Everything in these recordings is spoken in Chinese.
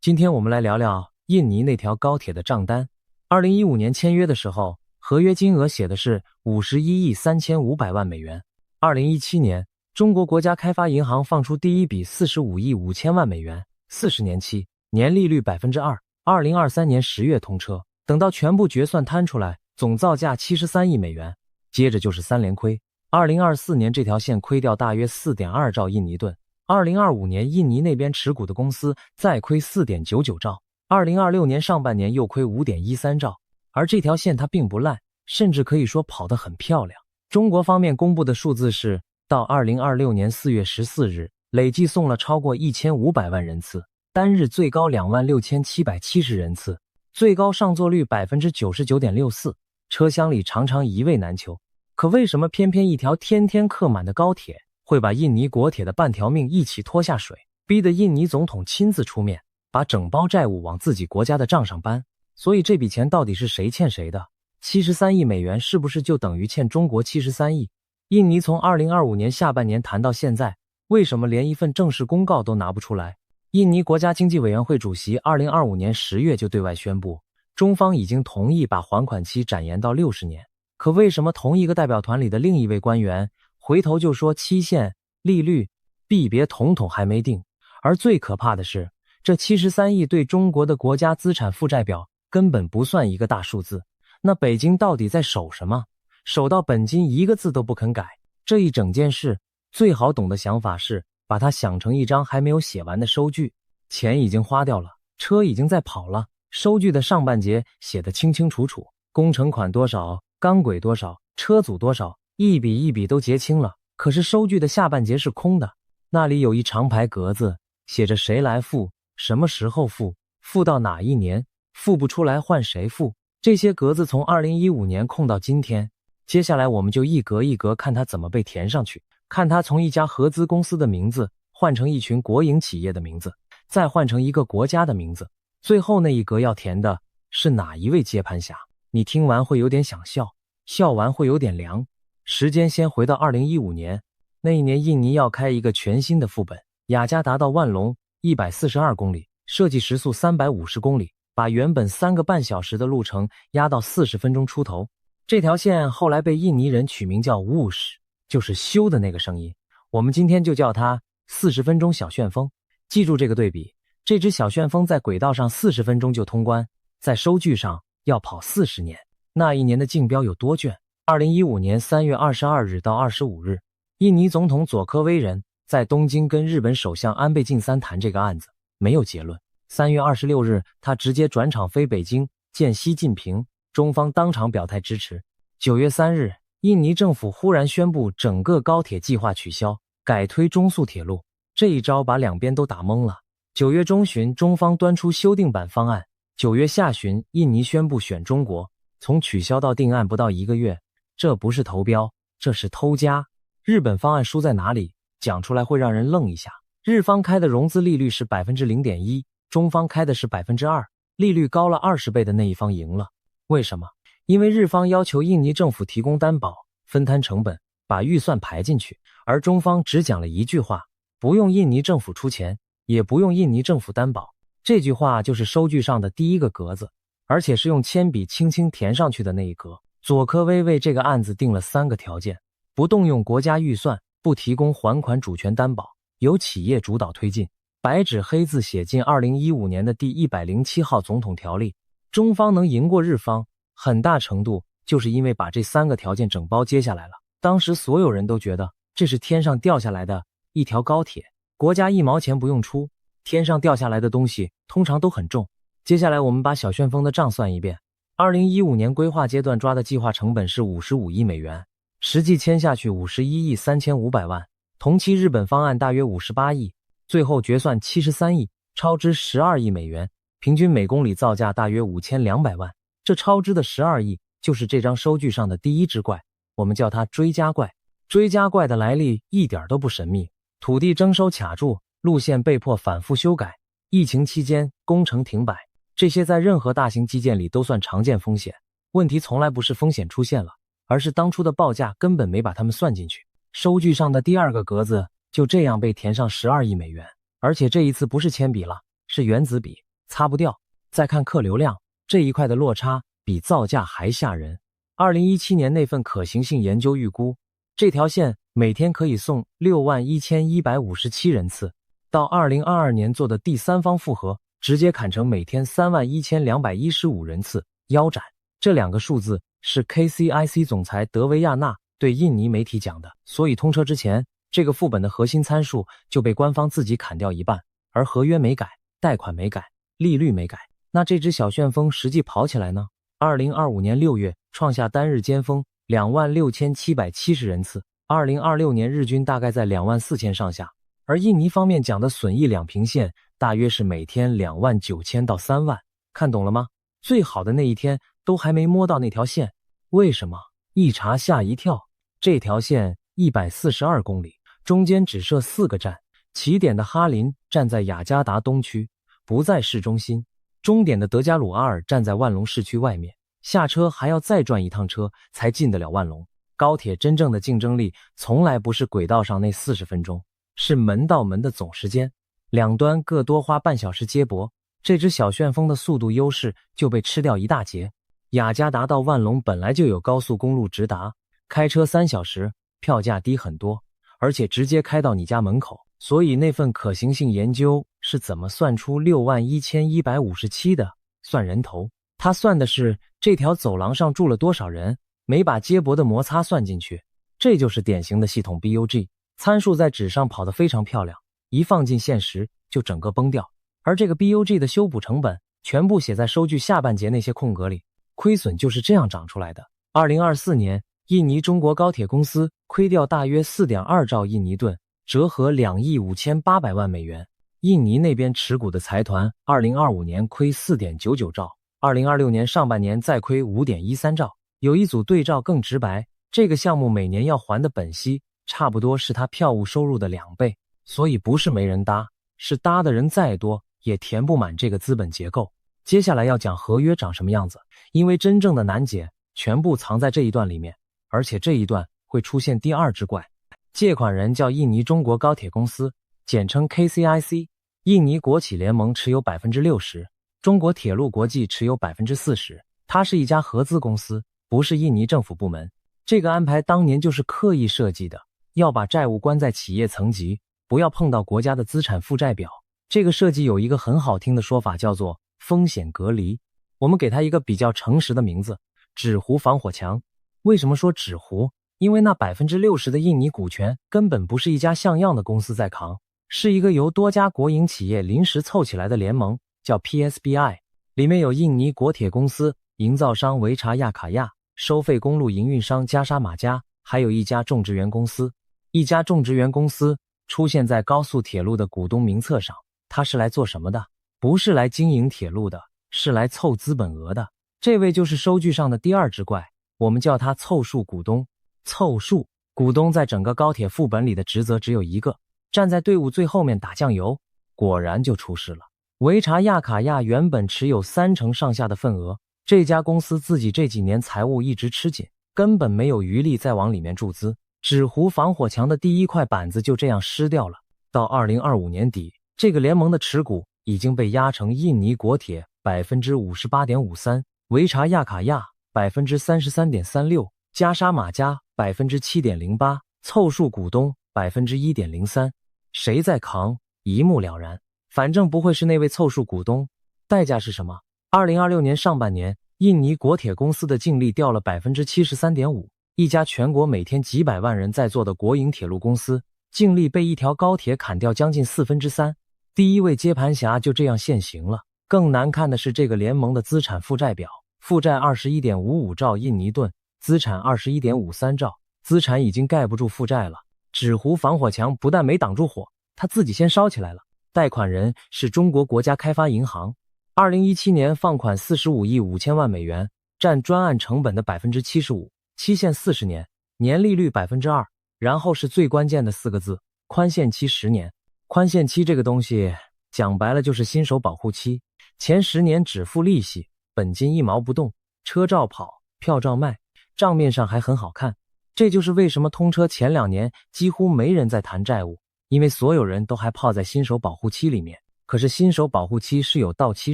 今天我們來聊聊印尼那條高鐵的賬單。2015年簽約的時候，合約金額寫的是51億3500萬美元。2017年，中國國家開發銀行放出第一筆45億5千萬美元，40年期，年利率 2%。2023年10月通車，等到全部決算攤出來，總造價73億美元。接着就是3連虧。2024年這條線虧掉大約 4.2 兆印尼盾。2025年印尼那邊持股的公司再虧 4.99 兆。2026年上半年又虧 5.13 兆。而這條線它並不爛，甚至可以說跑得很漂亮。中國方面公布的数字是，到2026年4月14日，累計送了超過1500萬人次，單日最高26770人次，最高上座率 99.64%， 車廂裡常常一位難求。可為什麼偏偏一條天天客滿的高鐵會把印尼國鐵的半條命一起拖下水，逼得印尼總統親自出面，把整包債務往自己國家的賬上搬？所以這筆錢到底是誰欠誰的？73億美元是不是就等於欠中國73億？印尼從2025年下半年談到現在，為什麼連一份正式公告都拿不出來？印尼國家經濟委員會主席2025年10月就对外宣布，中方已經同意把還款期展延到60年。可為什麼同一個代表團裡的另一位官員回頭就說期限、利率、幣別統統還沒定？而最可怕的是，這73億對中國的國家資產負債表根本不算一個大數字。那北京到底在守什麼？守到本金一個字都不肯改。這一整件事最好懂的想法是把它想成一張还沒有寫完的收據，錢已經花掉了，車已經在跑了，收据的上半截寫得清清楚楚，工程款多少，鋼軌多少，車組多少，一筆一筆都結清了。可是收據的下半截是空的，那裡有一長排格子，寫着誰來付，什麼時候付，付到哪一年，付不出來換誰付。這些格子從2015年空到今天，接下來我们就一格一格看它怎麼被填上去，看它從一家合資公司的名字換成一群國營企業的名字，再換成一個國家的名字，最後那一格要填的是哪一位接盤俠。你聽完會有點想笑，笑完會有點涼。時間先回到2015年，那一年印尼要開一個全新的副本，雅加達到萬隆142公里，設計時速350公里，把原本3個半小時的路程壓到40分鐘出頭。這條線後來被印尼人取名叫 Whoosh， 就是咻的那個聲音。我們今天就叫它40分鐘小旋風。記住這個對比，這隻小旋風在軌道上40分鐘就通關，在收據上要跑40年。那一年的競標有多卷？2015年3月22日到25日，印尼總統佐科威人在東京跟日本首相安倍晉三談這個案子，沒有結論。3月26日，他直接轉場飛北京見習近平，中方當場表態支持。9月3日，印尼政府忽然宣布整個高鐵計劃取消，改推中速鐵路，這一招把兩邊都打懵了。9月中旬，中方端出修訂版方案。9月下旬，印尼宣布選中國，從取消到定案不到1個月，這不是投標，這是偷家。日本方案輸在哪裡？講出來會讓人愣一下。日方開的融資利率是 0.1%，中方開的是 2%， 利率高了20倍的那一方贏了。為什麼？因為日方要求印尼政府提供擔保，分攤成本，把預算排進去，而中方只講了一句話，不用印尼政府出錢，也不用印尼政府擔保。這句話就是收據上的第一個格子，而且是用鉛筆輕輕填上去的那一格。佐科威為這個案子定了3個條件：不動用國家預算，不提供還款主權擔保，由企業主導推進。白紙黑字寫進2015年的第107號總統條例。中方能贏過日方，很大程度就是因為把這3個條件整包接下來了。當時所有人都覺得這是天上掉下來的一條高鐵，國家1毛錢不用出，天上掉下來的東西通常都很重。接下來我們把小旋風的賬算一遍。2015年規劃階段抓的計劃成本是55億美元，實際簽下去51億3500萬，同期日本方案大約58億，最後決算73億，超支12億美元，平均每公里造價大約5200萬。這超支的12億就是這張收據上的第一隻怪，我們叫它追加怪。追加怪的來歷一點都不神秘，土地徵收卡住，路線被迫反覆修改，疫情期間工程停擺，這些在任何大型基建裡都算常見風險。問題從來不是風險出現了，而是當初的報價根本沒把它們算進去。收據上的第2個格子就這樣被填上12億美元，而且這一次不是鉛筆了，是原子筆。擦不掉。再看客流量，這一塊的落差比造價還嚇人。2017年那份可行性研究預估，這條線每天可以送61157人次，到2022年做的第三方複核，直接砍成每天31215人次，腰斬。這兩個數字是 KCIC 總裁德維亞納對印尼媒體講的，所以通車之前，這個副本的核心參數就被官方自己砍掉一半，而合約沒改，貸款沒改，利率沒改。那這隻小旋風實際跑起來呢？2025年6月創下單日尖峰26770人次，2026年日均大概在24000上下。而印尼方面講的損益兩平線大約是每天29000到3萬，看懂了嗎？最好的那一天都還沒摸到那條線，為什麼？一查嚇一跳，這條線142公里，中間只設4個站，起點的哈林站在雅加達東區，不在市中心。終點的德加魯阿爾站在萬隆市區外面，下車還要再轉一趟車才進得了萬隆。高鐵真正的競爭力從來不是軌道上那40分鐘，是門到門的總時間，兩端各多花半小時接駁，這隻小旋風的速度優勢就被吃掉一大截。雅加達到萬隆本來就有高速公路直達，開車3小時，票價低很多，而且直接開到你家門口。所以那份可行性研究是怎麼算出61157的？算人頭。他算的是這條走廊上住了多少人，沒把接駁的摩擦算進去。這就是典型的系統 BUG， 參數在紙上跑得非常漂亮，一放進現實就整個崩掉。而這個 BUG 的修補成本全部寫在收據下半截那些空格裡，虧損就是這樣長出來的。2024年，印尼中國高鐵公司虧掉大約 4.2 兆印尼盾，折合2億5800萬美元。印尼那邊持股的財團2025年虧 4.99 兆，2026年上半年再虧 5.13 兆。有一組對照更直白，這個項目每年要還的本息差不多是他票務收入的2倍，所以不是沒人搭，是搭的人再多也填不滿這個資本結構。接下來要講合約長什麼樣子，因為真正的難解全部藏在這一段裡面，而且這一段會出現第二隻怪。借款人叫印尼中國高鐵公司，簡稱 KCIC， 印尼國企聯盟持有 60%， 中國鐵路國際持有 40%， 它是一家合資公司，不是印尼政府部門。這個安排當年就是刻意設計的，要把債務關在企業層級，不要碰到國家的資產負債表。這個設計有一個很好聽的說法，叫做風險隔離。我們給它一個比較誠實的名字，紙糊防火牆。為什麼說紙糊？因為那 60% 的印尼股權根本不是一家像樣的公司在扛，是一個由多家國營企業臨時湊起來的聯盟，叫 PSBI， 裡面有印尼國鐵公司、營造商維查亞卡亞、收費公路營運商加沙馬加，還有一家種植園公司。一家種植園公司出現在高速鐵路的股東名冊上，它是來做什麼的？不是來經營鐵路的，是來湊資本額的。這位就是收據上的第二隻怪，我們叫他湊數股東。湊數股東在整個高鐵副本裡的職責只有一個，站在隊伍最後面打醬油，果然就出事了。維查亞卡亞原本持有30%上下的份額，這家公司自己這幾年財務一直吃緊，根本沒有餘力再往裡面注資，紙糊防火牆的第一塊板子就這樣失掉了。到2025年底，這個聯盟的持股已經被壓成印尼國鐵 58.53%， 維查亞卡亞 33.36%， 加沙馬加 7.08%， 湊數股東 1.03%， 誰在扛一目了然，反正不會是那位湊數股東。代價是什麼？2026年上半年，印尼國鐵公司的淨利掉了 73.5%， 一家全國每天幾百萬人在做的國營鐵路公司，淨利被一條高鐵砍掉將近3/4，第一位接盤俠就這樣現形了。更難看的是這個聯盟的資產負債表，負債 21.55 兆印尼盾，資產 21.53 兆，資產已經蓋不住負債了。紙糊防火牆不但沒擋住火，它自己先燒起來了。貸款人是中國國家開發銀行，2017年放款45億5千萬美元，占專案成本的 75%， 期限40年，年利率 2%， 然後是最關鍵的4個字，寬限期10年。寬限期這個東西講白了就是新手保護期，前10年只付利息，本金1毛不動，車照跑，票照賣，賬面上還很好看。這就是為什麼通車前2年幾乎沒人在談債務，因為所有人都還泡在新手保護期裡面，可是新手保護期是有到期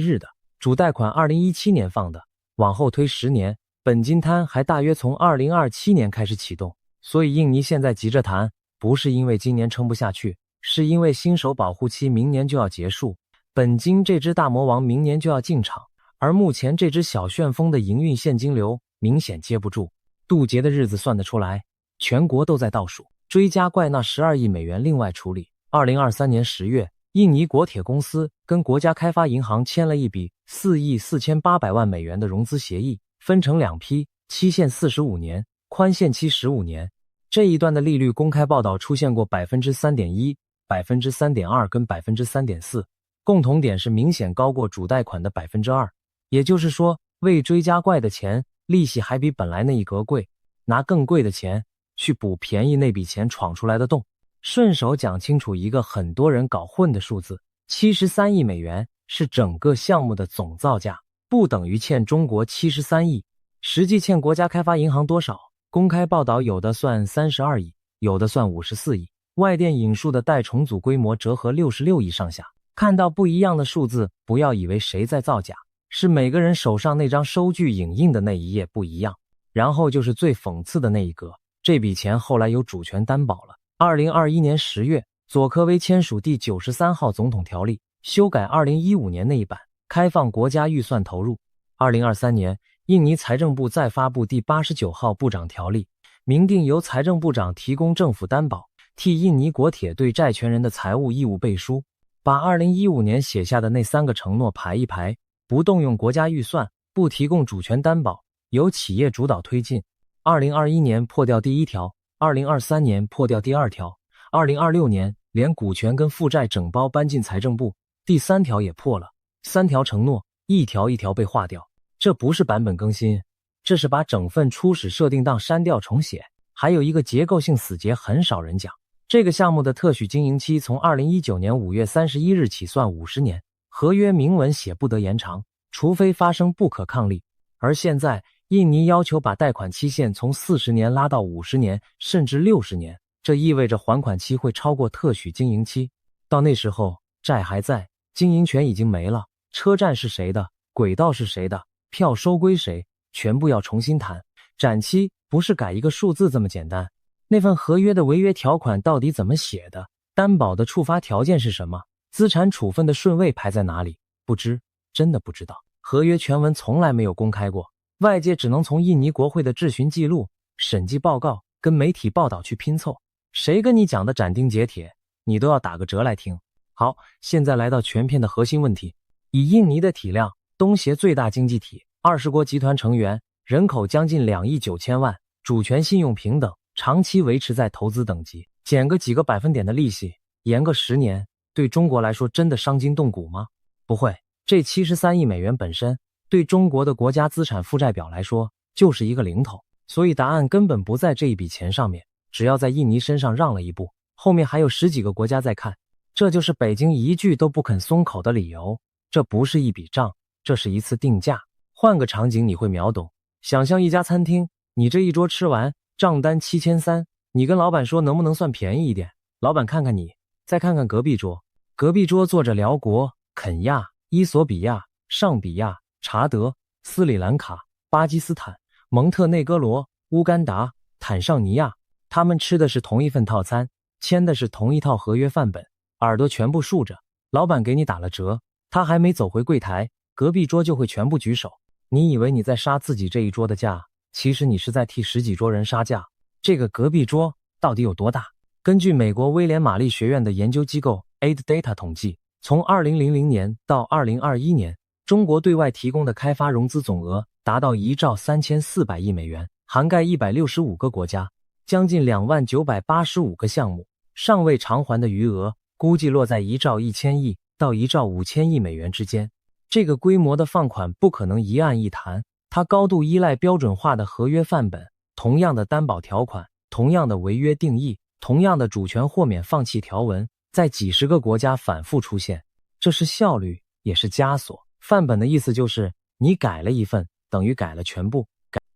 日的，主貸款2017年放的，往後推10年，本金攤還大約從2027年開始啟動。所以印尼現在急着談，不是因為今年撐不下去，是因為新手保護期明年就要結束，本金這隻大魔王明年就要進場，而目前這隻小旋風的營運現金流明顯接不住，渡劫的日子算得出來，全國都在倒數。追加怪納12億美元另外處理。2023年10月，印尼國鐵公司跟國家開發銀行簽了一筆4億4800萬美元的融資協議，分成2批，期限45年，寬限期15年。這一段的利率公開報道出現過 3.1%、3.2% 跟 3.4%， 共同點是明顯高過主貸款的 2%。也就是說，未追加怪的錢，利息還比本來那一格貴，拿更貴的錢去補便宜那筆錢闖出來的洞。順手講清楚一個很多人搞混的數字，73億美元是整個項目的總造價，不等於欠中國73億。實際欠國家開發銀行多少？公開報道有的算32億，有的算54億，外電引述的貸重組規模折合66億上下。看到不一樣的數字，不要以為誰在造假，是每個人手上那張收據影印的那一頁不一樣。然後就是最諷刺的那一格，這筆錢後來有主權擔保了。2021年10月，佐科威簽署第93號總統條例，修改2015年那一版，開放國家預算投入。2023年，印尼財政部再發布第89號部長條例，明定由財政部長提供政府擔保，替印尼國鐵對債權人的財務義務背書，把2015年寫下的那3個承諾排一排，不動用國家預算，不提供主權擔保，由企業主導推進。2021年破掉第1條，2023年破掉第2條，2026年連股權跟負債整包搬進財政部，第3條也破了，3條承諾一條一條被劃掉。這不是版本更新，這是把整份初始設定檔刪掉重寫。還有一個結構性死結很少人講，這個項目的特許經營期從2019年5月31日起算50年，合約明文寫不得延長，除非發生不可抗力。而現在印尼要求把貸款期限從40年拉到50年甚至60年，這意味着還款期會超過特許經營期。到那時候債還在，經營權已經沒了，車站是誰的，軌道是誰的，票收歸誰，全部要重新談。展期不是改一個數字這麼簡單。那份合約的違約條款到底怎麼寫的？擔保的觸發條件是什麼？資產處分的順位排在哪裡？不知，真的不知道。合約全文從來沒有公開過，外界只能從印尼國會的質詢記錄、審計報告跟媒體報道去拼湊。誰跟你講的斬釘截鐵，你都要打個折來聽。好，現在來到全片的核心問題。以印尼的體量，東協最大經濟體，20國集團成員，人口將近2億9千萬，主權信用平等，長期維持在投資等級，減個幾個百分點的利息，延個10年，對中國來說真的傷筋動骨嗎？不會。這73億美元本身，對中國的國家資產負債表來說，就是一個零頭，所以答案根本不在這一筆錢上面。只要在印尼身上讓了一步，後面還有10幾個國家在看，這就是北京一句都不肯鬆口的理由。這不是一筆賬，這是一次定價。換個場景你會秒懂。想象一家餐廳，你這一桌吃完，賬單7300，你跟老闆說能不能算便宜一點？老闆看看你，再看看隔壁桌，隔壁桌坐着寮國、肯亞、伊索比亞、尚比亞、查德、斯里蘭卡、巴基斯坦、蒙特內哥羅、烏干達、坦尚尼亞，他們吃的是同一份套餐，簽的是同一套合約範本，耳朵全部豎着。老闆給你打了折，他還沒走回櫃檯，隔壁桌就會全部舉手。你以為你在殺自己這一桌的價，其實你是在替10幾桌人殺價。這個隔壁桌到底有多大？根據美國威廉瑪麗學院的研究機構 AidData 統計，從2000年到2021年，中國對外提供的開發融資總額達到1兆3400億美元，涵蓋165個國家，將近29985個項目，尚未償還的餘額估計落在1兆1000億到1兆5000億美元之間。這個規模的放款不可能一案一談，它高度依賴標準化的合約範本，同樣的擔保條款，同樣的違約定義，同樣的主權豁免放棄條文，在幾十個國家反覆出現。這是效率，也是枷鎖。範本的意思就是你改了一份，等於改了全部。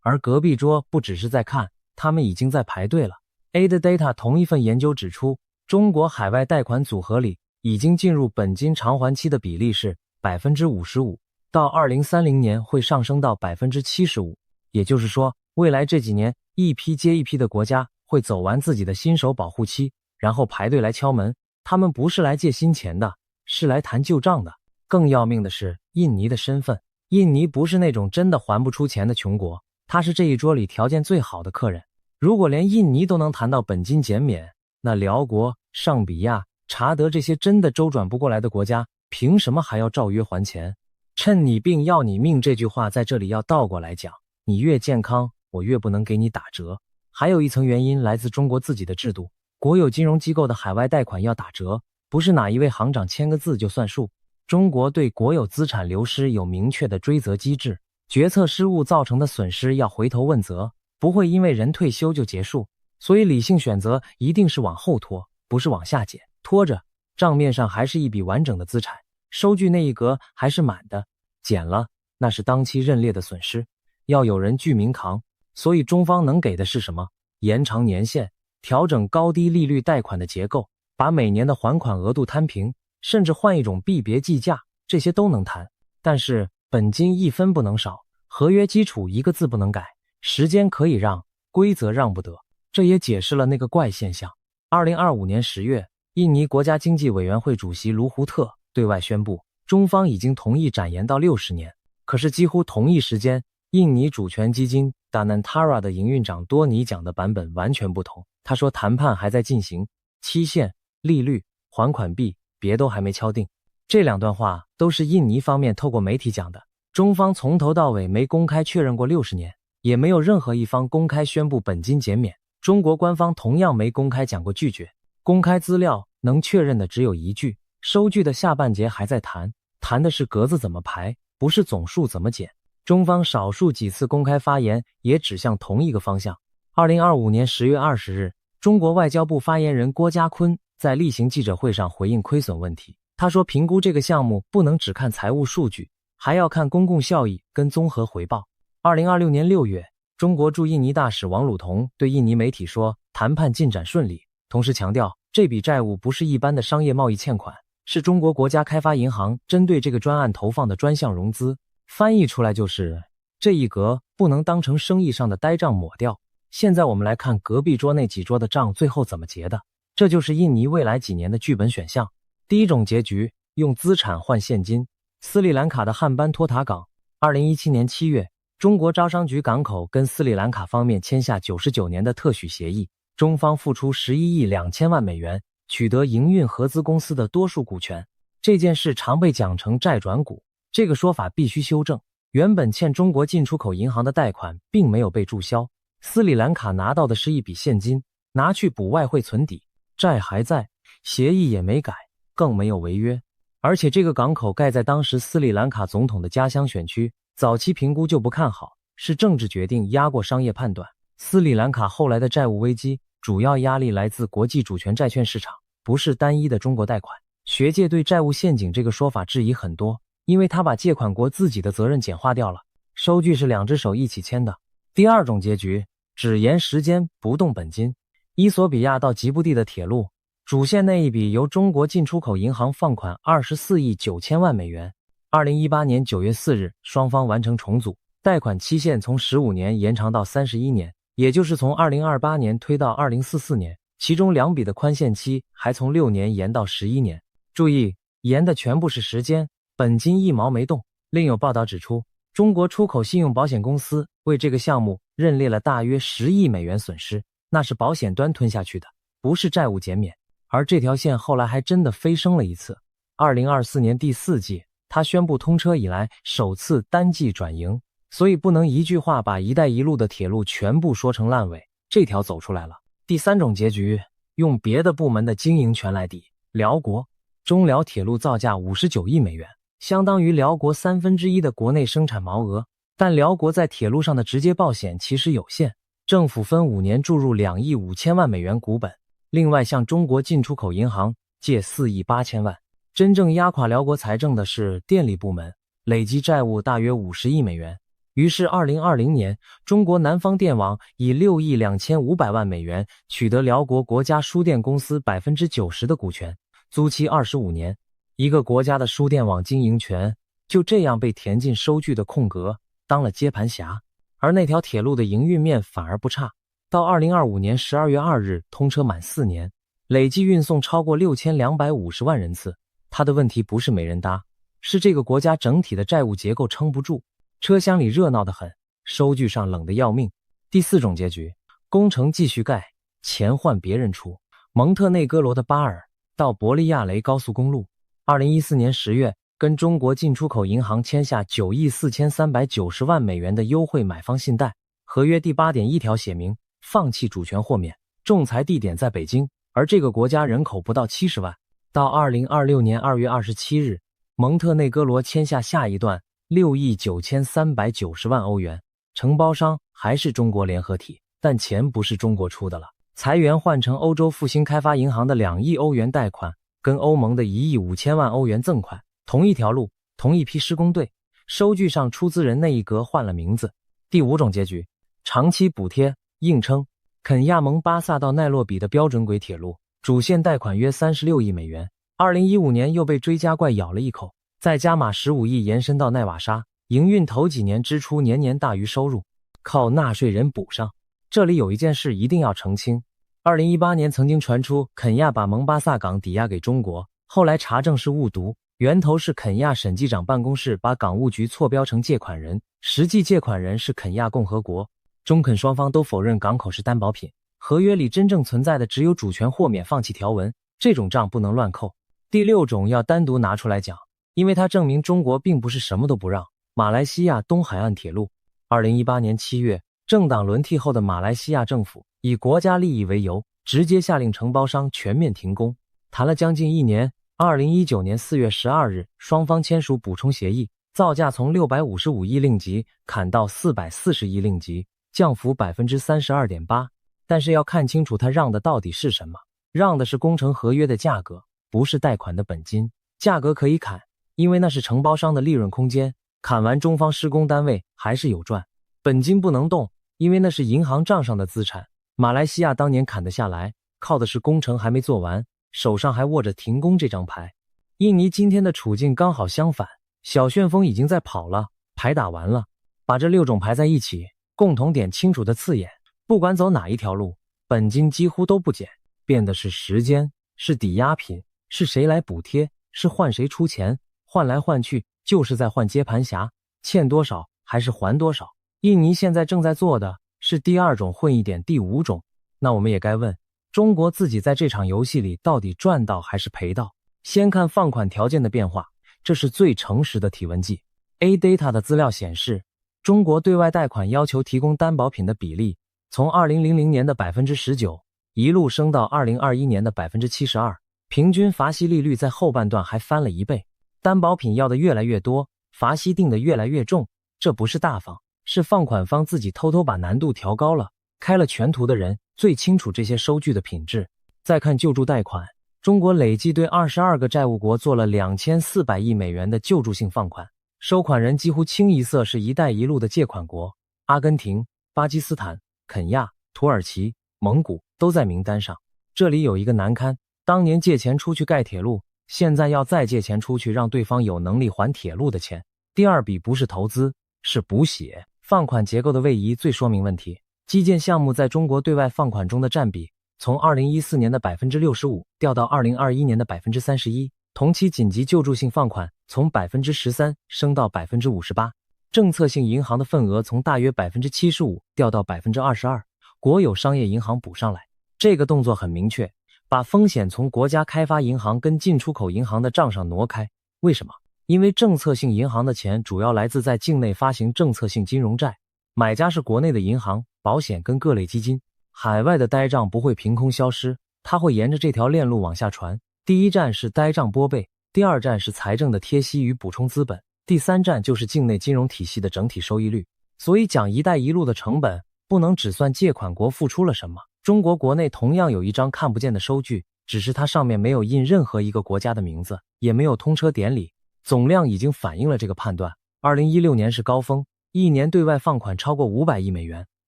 而隔壁桌不只是在看，他們已經在排隊了。AidData 同一份研究指出，中國海外貸款組合裡已經進入本金償還期的比例是 55%， 到2030年會上升到 75%。 也就是說，未來這幾年一批接一批的國家會走完自己的新手保護期，然後排队來敲門。他們不是来借新錢的，是來談舊賬的。更要命的是印尼的身份，印尼不是那種真的還不出錢的窮國，他是這一桌裡條件最好的客人。如果連印尼都能談到本金減免，那寮國、尚比亞、查德這些真的周轉不過來的國家，憑什麼還要照約還錢？趁你病要你命這句話在這裡要倒過來講，你越健康，我越不能給你打折。還有一層原因來自中國自己的制度，國有金融機構的海外貸款要打折，不是哪一位行長簽個字就算數。中國對國有資產流失有明確的追責機制，決策失誤造成的損失要回頭問責，不會因為人退休就結束。所以理性選擇一定是往後拖，不是往下減。拖着，賬面上還是一筆完整的資產，收據那一格還是滿的，減了，那是當期認列的損失，要有人具名扛。所以中方能給的是什麼？延長年限，調整高低利率貸款的結構，把每年的還款額度攤平，甚至換一種幣別計價，這些都能談。但是本金一分不能少，合約基礎一個字不能改，時間可以讓，規則讓不得。這也解釋了那個怪現象。2025年10月，印尼國家經濟委員會主席盧胡特對外宣布，中方已經同意展延到60年。可是幾乎同一時間，印尼主權基金 Danantara 的營運長多尼講的版本完全不同。他說談判還在進行，期限、利率、還款幣別都還沒敲定。這兩段話都是印尼方面透過媒體講的，中方從頭到尾沒公開確認過60年，也沒有任何一方公開宣布本金減免。中國官方同樣沒公開講過拒絕。公開資料能確認的只有一句，收據的下半截還在談，談的是格子怎麼排，不是總數怎麼減。中方少數幾次公開發言也指向同一個方向。2025年10月20日，中國外交部發言人郭家坤在例行記者會上回應虧損問題。他說，評估這個項目不能只看財務數據，還要看公共效益跟綜合回報。2026年6月，中國驻印尼大使王魯彤對印尼媒體說，談判進展順利，同時強調這筆債務不是一般的商業貿易欠款，是中國國家開發銀行針對這個專案投放的專項融資。翻譯出來就是這一格不能當成生意上的呆賬抹掉。現在我們來看隔壁桌那幾桌的賬最後怎麼結的，這就是印尼未來幾年的劇本選項。第一種結局，用資產換現金。斯里蘭卡的漢班托塔港，2017年7月，中國招商局港口跟斯里蘭卡方面簽下99年的特許協議，中方付出11億2000萬美元，取得營運合資公司的多數股權。這件事常被講成債轉股，這個說法必須修正。原本欠中國進出口銀行的貸款並沒有被註銷，斯里蘭卡拿到的是一筆現金，拿去補外匯存底，債還在，協議也沒改，更沒有違約。而且這個港口蓋在當時斯里蘭卡總統的家鄉選區，早期評估就不看好，是政治決定壓過商業判斷。斯里蘭卡後來的債務危機主要壓力來自國際主權債券市場，不是單一的中國貸款。學界對債務陷阱這個說法質疑很多，因為他把借款國自己的責任簡化掉了，收據是兩只手一起簽的。第二種結局，只延時間不動本金。伊索比亞到吉布地的鐵路主線那一筆由中國進出口銀行放款24億9千萬美元，2018年9月4日雙方完成重組，貸款期限從15年延長到31年，也就是從2028年推到2044年，其中2筆的寬限期還從6年延到11年。注意，延的全部是時間，本金1毛沒動。另有報道指出，中國出口信用保險公司為這個項目認列了大約10億美元損失，那是保險端吞下去的，不是債務減免。而這條線後來還真的飛升了一次，2024年第4季，他宣布通車以來首次單季轉盈，所以不能一句話把一帶一路的鐵路全部說成爛尾，這條走出來了。第三種結局，用別的部門的經營權來抵。寮國中寮鐵路造價59億美元，相當於寮國1/3的國內生產毛額，但寮國在鐵路上的直接保險其實有限，政府分5年注入2億5千萬美元股本，另外向中國进出口银行借4億8千萬。真正壓垮寮國財政的是電力部門，累計債務大約50億美元。於是2020年，中國南方電網以6億2500萬美元取得寮國國家輸電公司90%的股權，租期25年。一個國家的書電網經營權就這樣被填進收據的空格，當了接盤俠。而那條鐵路的營運面反而不差，到2025年12月2日通車滿4年，累計運送超過6250萬人次。它的問題不是沒人搭，是這個國家整體的債務結構撐不住，車廂裡熱鬧得很，收據上冷得要命。第4種結局，工程繼續蓋，錢換別人出。蒙特內哥羅的巴爾到伯利亞雷高速公路，2014年10月跟中國進出口銀行簽下9億4390萬美元的優惠買方信貸，合約第8.1條寫明，放棄主權豁免，仲裁地點在北京，而這個國家人口不到70萬。到2026年2月27日，蒙特內哥羅簽下下一段6億9390萬歐元，承包商還是中國聯合體，但錢不是中國出的了。裁員換成歐洲復興開發銀行的2億歐元貸款，跟歐盟的1億5千萬歐元贈款，同一條路，同一批施工隊，收據上出資人那一格換了名字。第5種結局，長期補貼，硬撐。肯亞蒙巴薩到奈洛比的標準軌鐵路，主線貸款約36億美元，2015年又被追加怪咬了一口，再加碼15億延伸到奈瓦沙，營運頭幾年支出年年大於收入，靠納稅人補上。這裡有一件事一定要澄清，2018年曾經傳出肯亞把蒙巴薩港抵押給中國，後來查證是誤讀，源頭是肯亞審計長辦公室把港務局錯標成借款人，實際借款人是肯亞共和國。中肯雙方都否認港口是擔保品，合約裡真正存在的只有主權豁免放棄條文，這種賬不能亂扣。第6種要單獨拿出來講，因為它證明中國並不是什麼都不讓。馬來西亞東海岸鐵路，2018年7月，政黨輪替後的馬來西亞政府以國家利益為由，直接下令承包商全面停工，談了將近1年。2019年4月12日，雙方簽署補充協議，造價從655億令吉砍到440億令吉，降幅 32.8%， 但是要看清楚他讓的到底是什麼，讓的是工程合約的價格，不是貸款的本金。價格可以砍，因為那是承包商的利潤空間，砍完中方施工單位還是有賺。本金不能動，因為那是銀行賬上的資產。馬來西亞當年砍得下來，靠的是工程還沒做完，手上還握着停工這張牌。印尼今天的處境剛好相反，小旋風已經在跑了，牌打完了，把這6種牌在一起，共同點清楚的刺眼，不管走哪一條路，本金幾乎都不減，變的是時間，是抵押品，是誰來補貼，是換誰出錢，換來換去就是在換接盤俠，欠多少還是還多少。印尼現在正在做的是第2種混一點第5種，那我們也該問，中國自己在這場遊戲裡到底賺到還是賠到？先看放款條件的變化，這是最誠實的體溫計。A-Data 的資料顯示，中國對外貸款要求提供擔保品的比例，從2000年的 19% 一路升到2021年的 72%， 平均罰息利率在後半段還翻了1倍。擔保品要的越來越多，罰息定的越來越重，這不是大方，是放款方自己偷偷把難度調高了。開了全圖的人最清楚這些收據的品質。再看救助貸款，中國累計對22個債務國做了2400億美元的救助性放款，收款人幾乎清一色是一帶一路的借款國，阿根廷、巴基斯坦、肯亞、土耳其、蒙古都在名單上。這裡有一個難堪，當年借錢出去蓋鐵路，現在要再借錢出去讓對方有能力還鐵路的錢。第2筆不是投資，是補血。放款結構的位移最說明問題。基建項目在中國對外放款中的佔比，從2014年的 65% 掉到2021年的 31%， 同期緊急救助性放款從 13% 升到 58%， 政策性銀行的份額從大約 75% 掉到 22%， 國有商業銀行補上來。這個動作很明確，把風險從國家開發銀行跟進出口銀行的賬上挪開。為什麼？因為政策性銀行的錢主要來自在境內發行政策性金融債，買家是國內的銀行、保險跟各類基金，海外的呆賬不会憑空消失，它會沿着這條鏈路往下傳。第1站是呆賬撥備，第2站是財政的貼息與補充資本，第3站就是境內金融體系的整體收益率。所以講一帶一路的成本，不能只算借款國付出了什麼。中國國內同樣有一張看不見的收據，只是它上面沒有印任何一個國家的名字，也沒有通車典禮，總量已經反映了這個判斷。2016年是高峰，一年對外放款超過500億美元，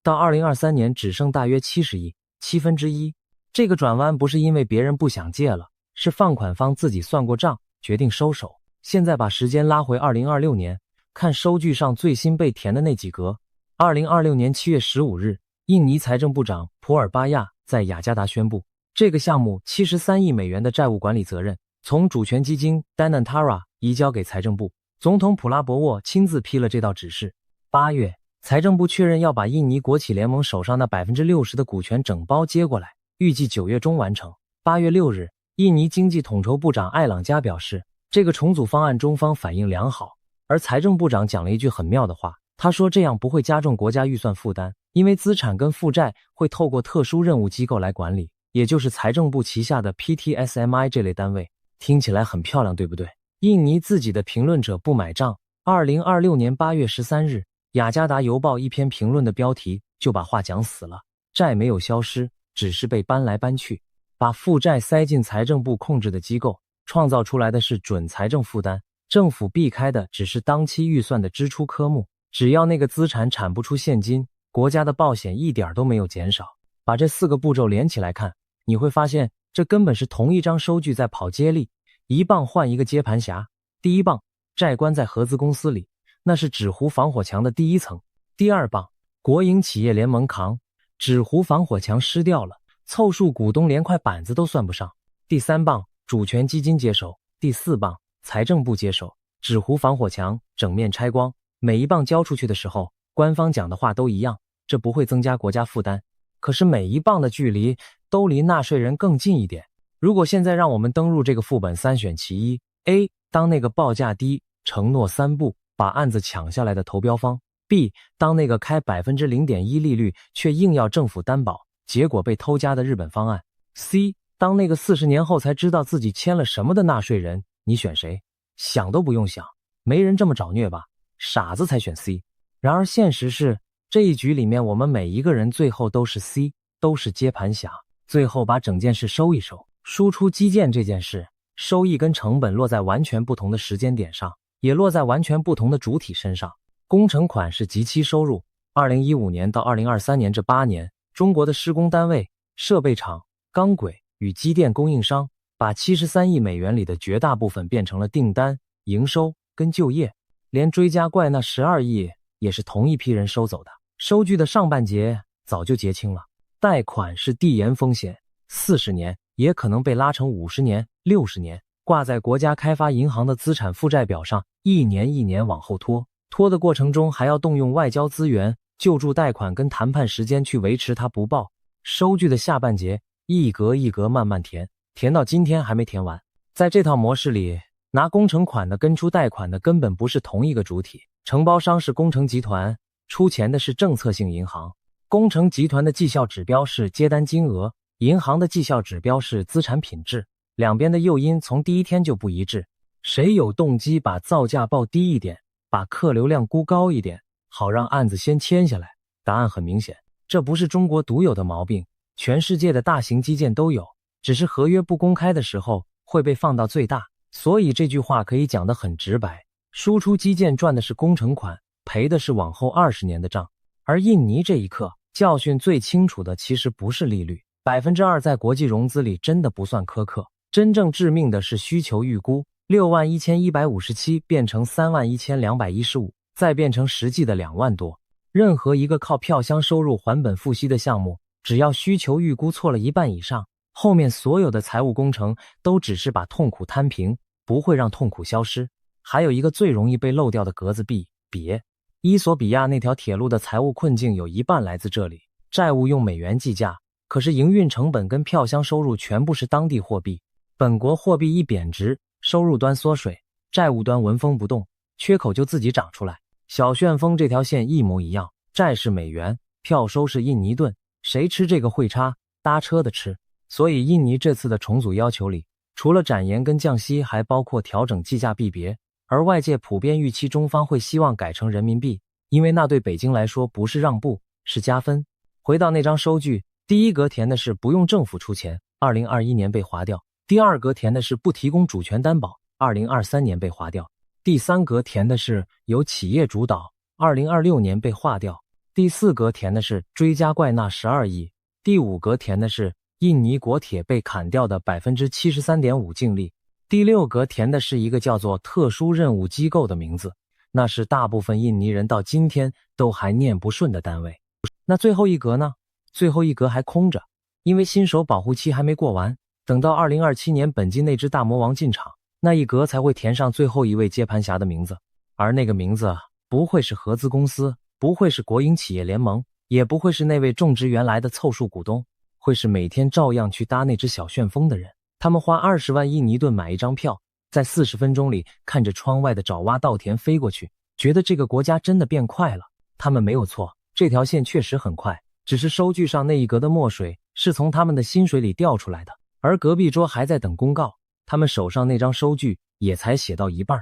到2023年只剩大約70億，1/7。這個轉彎不是因為別人不想借了，是放款方自己算過賬，決定收手。現在把時間拉回2026年，看收據上最新被填的那幾格。2026年7月15日，印尼財政部長普爾巴亞在雅加達宣布，這個項目73億美元的債務管理責任從主權基金 Danantara 移交給財政部。總統普拉博沃親自批了這道指示。8月，財政部確認要把印尼國企聯盟手上那 60% 的股權整包接過來，預計9月中完成。8月6日，印尼經濟統籌部長艾朗加表示，這個重組方案中方反應良好。而財政部長講了一句很妙的話，他說這樣不會加重國家預算負擔，因為資產跟負債會透過特殊任務機構來管理，也就是財政部旗下的 PTSMI 這類單位。聽起來很漂亮，對不對？印尼自己的評論者不買賬。2026年8月13日，雅加達郵報一篇評論的標題就把話講死了，債沒有消失，只是被搬來搬去。把負債塞進財政部控制的機構，創造出來的是準財政負擔，政府避開的只是當期預算的支出科目。只要那個資產產不出現金，國家的保險一點都沒有減少。把這4個步驟連起來看，你會發現這根本是同一張收據在跑接力，一棒換一個接盤俠。第一棒，債關在合資公司裡，那是紙糊防火牆的第一層。第二棒，國營企業聯盟扛，紙糊防火牆失掉了，湊數股東連塊板子都算不上。第三棒，主權基金接手。第四棒，財政部接手，紙糊防火牆整面拆光。每一棒交出去的時候，官方講的話都一樣，這不會增加國家負擔。可是每一棒的距離都離納稅人更近一點。如果現在讓我們登入這個副本，三選其一。A. 當那個報價低、承諾3步把案子搶下來的投標方。B. 當那個開 0.1% 利率卻硬要政府擔保，結果被偷家的日本方案。C. 當那個40年後才知道自己簽了什麼的納稅人。你選誰？想都不用想，沒人這麼找虐吧？傻子才選 C。然而現實是，這一局裡面我們每一個人最後都是 C， 都是接盤俠，最後把整件事收一收。輸出基建這件事，收益跟成本落在完全不同的時間點上，也落在完全不同的主體身上。工程款是即期收入，2015年到2023年這8年，中國的施工單位、設備廠、鋼軌與機電供應商把73億美元裡的絕大部分變成了訂單、營收跟就業。連追加怪那12億也是同一批人收走的。收據的上半截早就結清了。貸款是递延風險，40年也可能被拉成50年、60年，掛在國家開發銀行的資產負債表上，一年一年往後拖。拖的过程中還要動用外交資源、救助貸款跟談判時間去維持它不爆。收據的下半截一格一格慢慢填，填到今天還沒填完。在這套模式裡，拿工程款的跟出貸款的根本不是同一個主體，承包商是工程集團，出錢的是政策性銀行。工程集團的績效指標是接單金額，銀行的績效指標是資產品質，兩邊的誘因從第一天就不一致。誰有動機把造價報低一點，把客流量估高一點，好讓案子先簽下來？答案很明顯，這不是中國獨有的毛病，全世界的大型基建都有，只是合約不公開的時候會被放到最大。所以這句話可以講得很直白，輸出基建賺的是工程款，賠的是往後20年的賬。而印尼這一刻教訓最清楚的其實不是利率，2%在國際融資裡真的不算苛刻，真正致命的是需求預估，61157變成31215，再變成實際的2萬多。任何一個靠票箱收入還本付息的項目，只要需求預估錯了1半以上，後面所有的財務工程都只是把痛苦攤平，不會讓痛苦消失。還有一個最容易被漏掉的格子幣，別。伊索比亞那條鐵路的財務困境有1半來自這裡，債務用美元計價，可是營運成本跟票箱收入全部是當地貨幣，本國貨幣一貶值，收入端縮水，債務端紋風不動，缺口就自己長出來。小旋風這條線一模一樣，債是美元，票收是印尼盾，誰吃這個匯差？搭車的吃。所以印尼這次的重組要求裡，除了展延跟降息，還包括調整計價幣別，而外界普遍預期中方會希望改成人民幣，因為那對北京來說不是讓步，是加分。回到那張收據，第一格填的是不用政府出錢，2021年被劃掉；第二格填的是不提供主權擔保，2023年被劃掉；第三格填的是由企業主導，2026年被劃掉；第四格填的是追加怪納12億；第五格填的是印尼國鐵被砍掉的 73.5% 淨利。第6格填的是一個叫做特殊任務機構的名字，那是大部分印尼人到今天都還念不順的單位。那最後一格呢？最後一格還空着，因為新手保護期還沒過完，等到2027年本季那只大魔王進場，那一格才會填上最後一位接盤俠的名字。而那個名字不會是合資公司，不會是國營企業聯盟，也不會是那位種植園來的湊數股東，會是每天照樣去搭那只小旋風的人。他們花20萬印尼盾買一張票，在40分鐘裡看着窗外的爪哇稻田飛過去，覺得這個國家真的變快了。他們沒有錯，這條線確實很快，只是收據上那一格的墨水是從他們的薪水裡調出來的，而隔壁桌還在等公告，他們手上那張收據也才寫到一半。